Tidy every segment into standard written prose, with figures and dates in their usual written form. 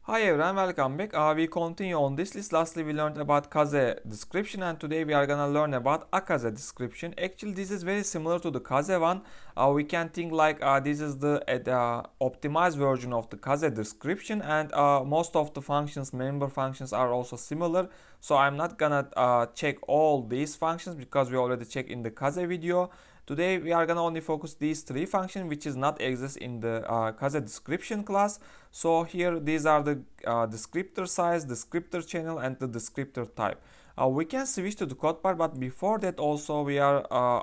Hi everyone, welcome back. We continue on this list. Lastly, we learned about KAZE description, and today we are gonna learn about AKAZE description. Actually, this is very similar to the KAZE one. We can think like this is the optimized version of the KAZE description, and most of the functions, member functions, are also similar. So I'm not gonna check all these functions because we already checked in the KAZE video. Today we are gonna only focus these three functions which is not exist in the KAZE description class. So here these are the descriptor size, descriptor channel, and the descriptor type. We can switch to the code part, but before that also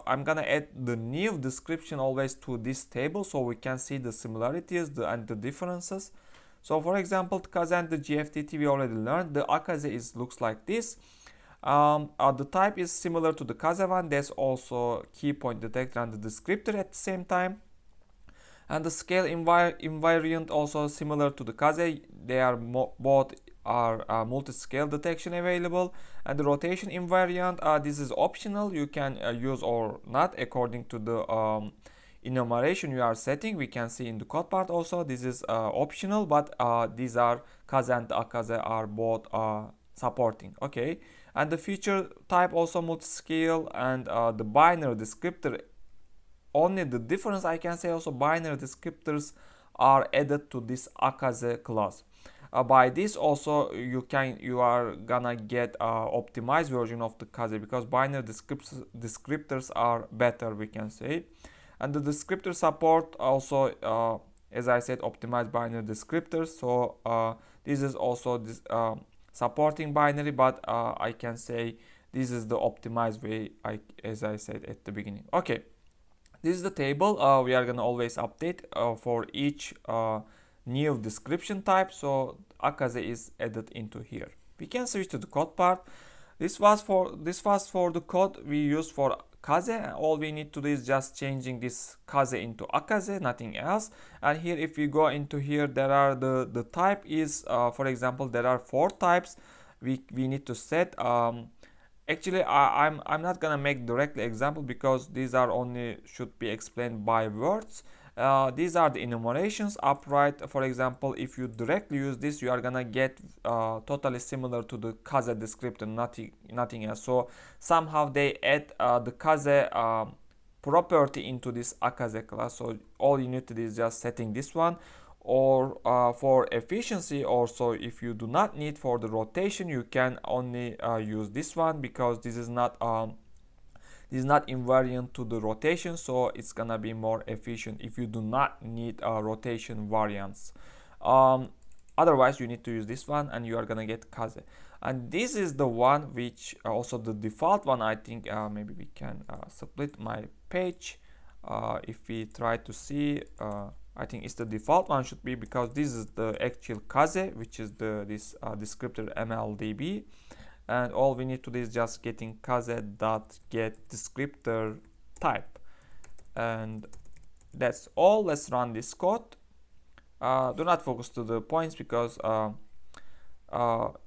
I'm gonna add the new description always to this table so we can see the similarities and the differences. So for example, KAZE and the GFTT we already learned. The AKAZE looks like this. The type is similar to the KAZE one. There's also key point detector and the descriptor at the same time. And the scale invariant also similar to the KAZE. They are both are multi-scale detection available. And the rotation invariant, this is optional. You can use or not according to the enumeration you are setting. We can see in the code part also. This is optional, but these are KAZE and AKAZE are both supporting. Okay. And the feature type also multi-scale, and the binary descriptor, only the difference I can say also binary descriptors are added to this AKAZE class. By this also you are gonna get optimized version of the KAZE because binary descriptors are better, we can say. And the descriptor support also as I said, optimized binary descriptors. So this is also this supporting binary, but I can say this is the optimized way, as I said at the beginning. Okay, this is the table we are gonna always update for each new description type. So AKAZE is added into here. We can switch to the code part. This was for the code we use for KAZE. All we need to do is just changing this KAZE into AKAZE, nothing else. And here if we go into here, there are the type is for example there are 4 types we need to set. Actually I'm not gonna make directly example because these are only should be explained by words. These are the enumerations upright. For example, if you directly use this, you are gonna get totally similar to the KAZE descriptor, nothing else. So somehow they add the KAZE property into this AKAZE class. So all you need to do is just setting this one. Or for efficiency also, if you do not need for the rotation, you can only use this one because this is not invariant to the rotation, so it's gonna be more efficient if you do not need rotation variants. Otherwise you need to use this one and you are gonna get KAZE. And this is the one which also the default one. I think maybe we can split my page. If we try to see, I think it's the default one should be, because this is the actual KAZE, which is this descriptor MLDB. And all we need to do is just getting KAZE.get descriptor type, and that's all. Let's run this code. Do not focus to the points because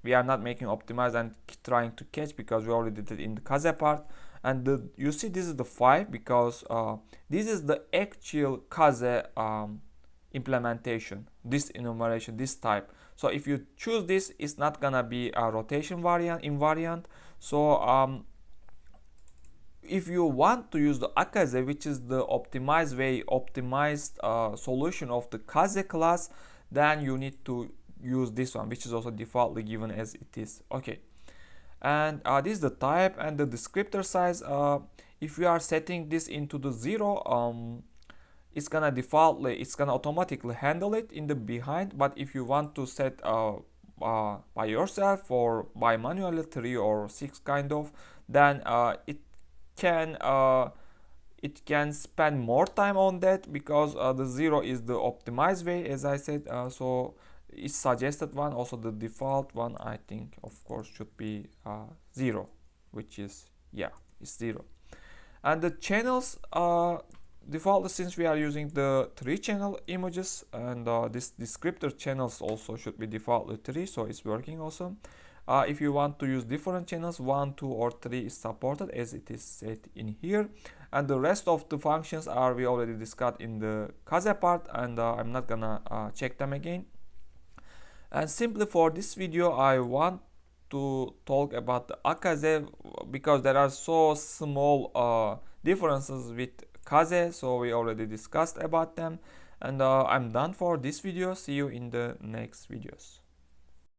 we are not making optimize and trying to catch because we already did it in the KAZE part. And you see this is the 5 because this is the actual KAZE implementation, this enumeration, this type. So if you choose this, it's not gonna be a rotation invariant. So if you want to use the AKAZE, which is the optimized solution of the KAZE class, then you need to use this one, which is also defaultly given as it is. Okay, and this is the type and the descriptor size. If you are setting this into the 0, it's gonna automatically handle it in the behind. But if you want to set by yourself or by manually 3 or 6 kind of, then it can spend more time on that because the 0 is the optimized way, as I said. So it's suggested one. Also the default one, I think, of course, should be 0, which is, yeah, it's 0. And the channels default, since we are using the 3 channel images, and this descriptor channels also should be defaultly 3, so it's working also. If you want to use different channels, 1, 2 or 3 is supported as it is set in here. And the rest of the functions are we already discussed in the KAZE part, and I'm not gonna check them again. And simply for this video, I want to talk about the AKAZE because there are so small differences with KAZE, so we already discussed about them. And I'm done for this video. See you in the next videos.